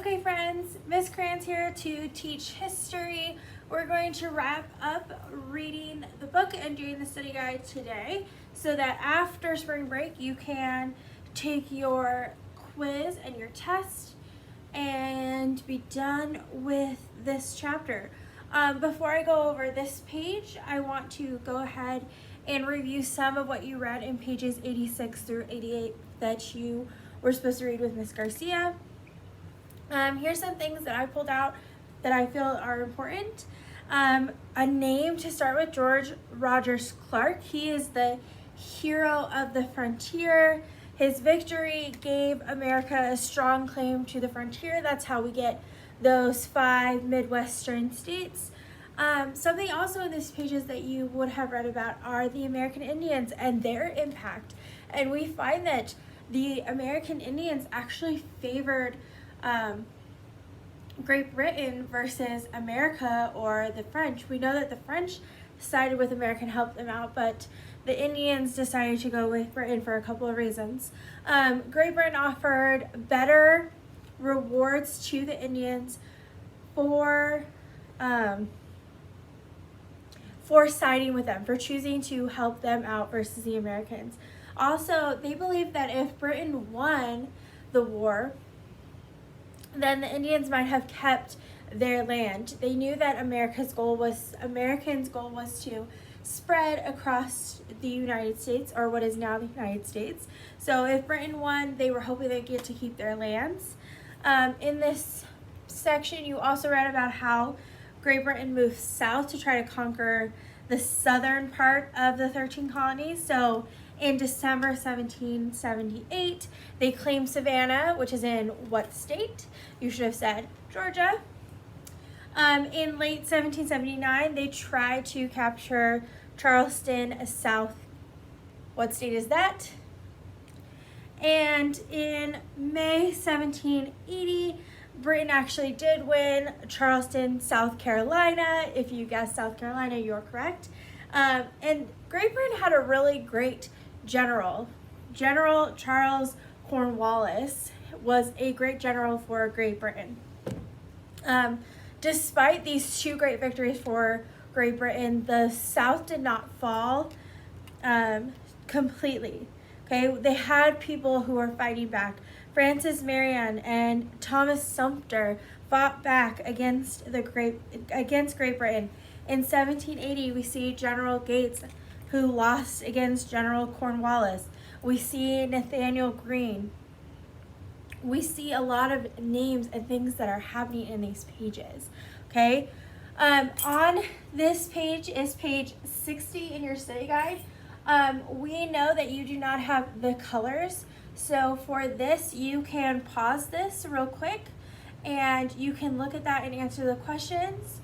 Okay friends, Miss Kranz here to teach history. We're going to wrap up reading the book and doing the study guide today so that after spring break you can take your quiz and your test and be done with this chapter. Before I go over this page, I want to go ahead and review some of what you read in pages 86 through 88 that you were supposed to read with Miss Garcia. Here's some things that I pulled out that I feel are important. A name to start with, George Rogers Clark. He is the hero of the frontier. His victory gave America a strong claim to the frontier. That's how we get those 5 Midwestern states. Something also in these pages that you would have read about are the American Indians and their impact. And we find that the American Indians actually favored Great Britain versus America or the French. We know that the French sided with America and helped them out, but the Indians decided to go with Britain for a couple of reasons. Great Britain offered better rewards to the Indians for siding with them, for choosing to help them out versus the Americans. Also, they believed that if Britain won the war, then the Indians might have kept their land. They knew that Americans' goal was to spread across the United States, or what is now the United States. So if Britain won, they were hoping they'd get to keep their lands. In this section, you also read about how Great Britain moved south to try to conquer the southern part of the 13 colonies. So in December 1778, they claimed Savannah, which is in what state? You should have said Georgia. In late 1779, they tried to capture Charleston, South. What state is that? And in May 1780, Britain actually did win Charleston, South Carolina. If you guessed South Carolina, you're correct. And Great Britain had a really great general. General Charles Cornwallis was a great general for Great Britain. Despite these 2 great victories for Great Britain, the South did not fall completely. Okay, they had people who were fighting back. Francis Marion and Thomas Sumter fought back against Great Britain. In 1780, we see General Gates, who lost against General Cornwallis. We see Nathaniel Greene. We see a lot of names and things that are happening in these pages, okay? On this page is page 60 in your study guide. We know that you do not have the colors, so for this, you can pause this real quick, and you can look at that and answer the questions.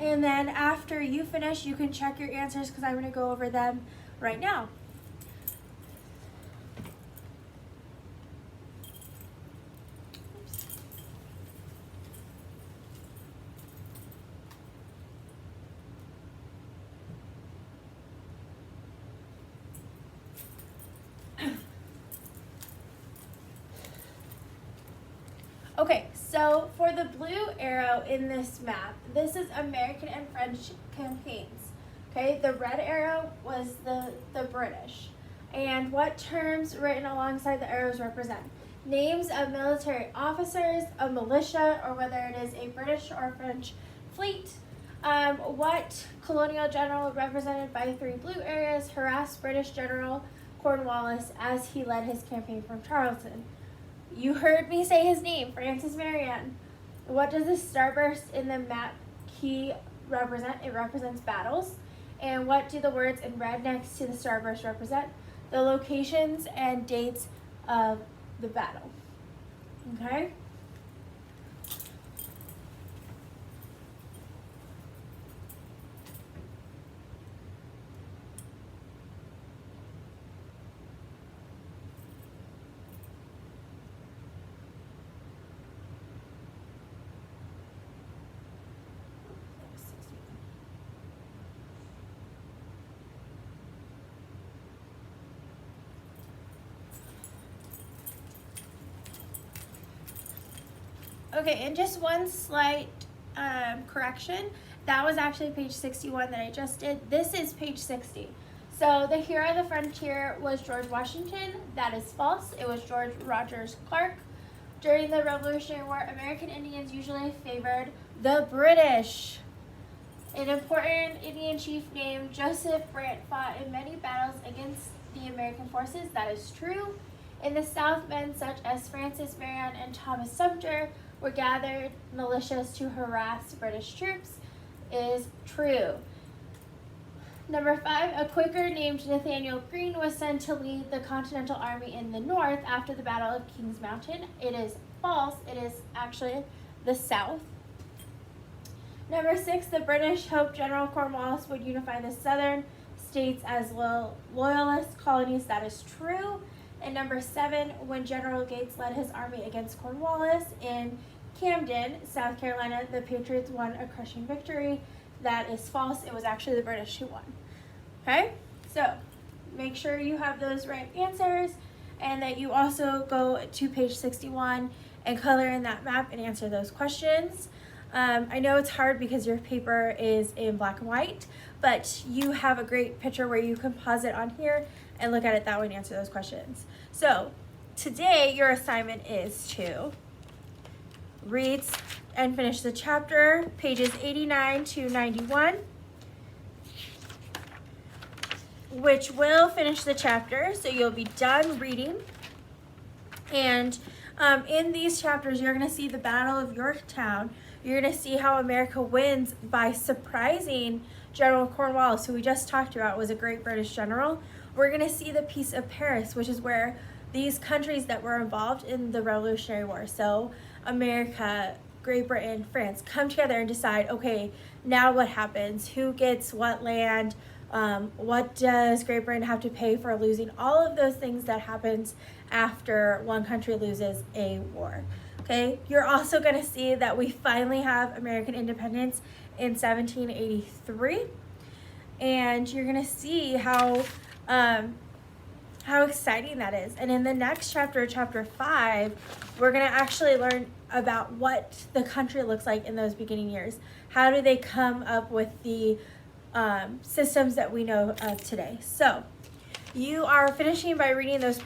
And then after you finish, you can check your answers because I'm going to go over them right now. Okay, so for the blue arrow in this map, this is American and French campaigns. Okay, the red arrow was the British. And what terms written alongside the arrows represent? Names of military officers, a militia, or whether it is a British or French fleet. What colonial general represented by 3 blue areas harassed British General Cornwallis as he led his campaign from Charleston? You heard me say his name, Francis Marion. What does the starburst in the map key represent? It represents battles. And what do the words in red next to the starburst represent? The locations and dates of the battle. Okay? Okay, and just one slight correction. That was actually page 61 that I just did. This is page 60. So the hero of the frontier was George Washington. That is false. It was George Rogers Clark. During the Revolutionary War, American Indians usually favored the British. An important Indian chief named Joseph Brant fought in many battles against the American forces. That is true. In the South, men such as Francis Marion and Thomas Sumter were gathered militias to harass British troops. Is true. Number 5, a Quaker named Nathaniel Greene was sent to lead the Continental Army in the North after the Battle of Kings Mountain. It is false. It is actually the South. Number 6, the British hoped General Cornwallis would unify the southern states as loyalist colonies. That is true. And number 7, when General Gates led his army against Cornwallis in Camden, South Carolina, the Patriots won a crushing victory. That is false. It was actually the British who won. Okay? So make sure you have those right answers and that you also go to page 61 and color in that map and answer those questions. I know it's hard because your paper is in black and white, but you have a great picture where you can pause it on here and look at it that way and answer those questions. So today your assignment is to read and finish the chapter, pages 89 to 91, which will finish the chapter, so you'll be done reading. And in these chapters, you're going to see the Battle of Yorktown. You're going to see how America wins by surprising General Cornwallis, who we just talked about was a great British general. We're going to see the Peace of Paris, which is where these countries that were involved in the Revolutionary War, so America, Great Britain, France, come together and decide, okay, now what happens? Who gets what land? What does Great Britain have to pay for losing? All of those things that happens after one country loses a war. Okay, you're also going to see that we finally have American independence in 1783, and you're going to see how exciting that is. And in the next chapter, chapter 5, we're going to actually learn about what the country looks like in those beginning years. How do they come up with the systems that we know of today? So you are finishing by reading those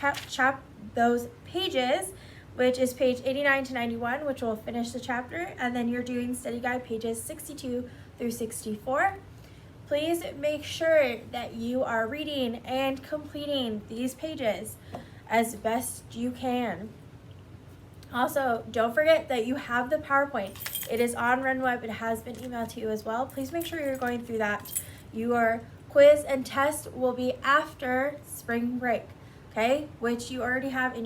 pages, which is page 89 to 91, which will finish the chapter, and then you're doing study guide pages 62 through 64. Please make sure that you are reading and completing these pages as best you can. Also, don't forget that you have the PowerPoint. It is on RunWeb. It has been emailed to you as well. Please make sure you're going through that. Your quiz and test will be after spring break, okay? Which you already have in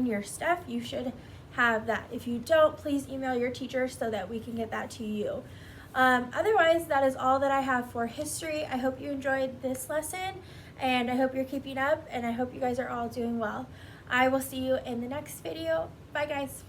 your stuff. You should have that. If you don't, please email your teacher so that we can get that to you. Otherwise, that is all that I have for history. I hope you enjoyed this lesson, and I hope you're keeping up, and I hope you guys are all doing well. I will see you in the next video. Bye, guys.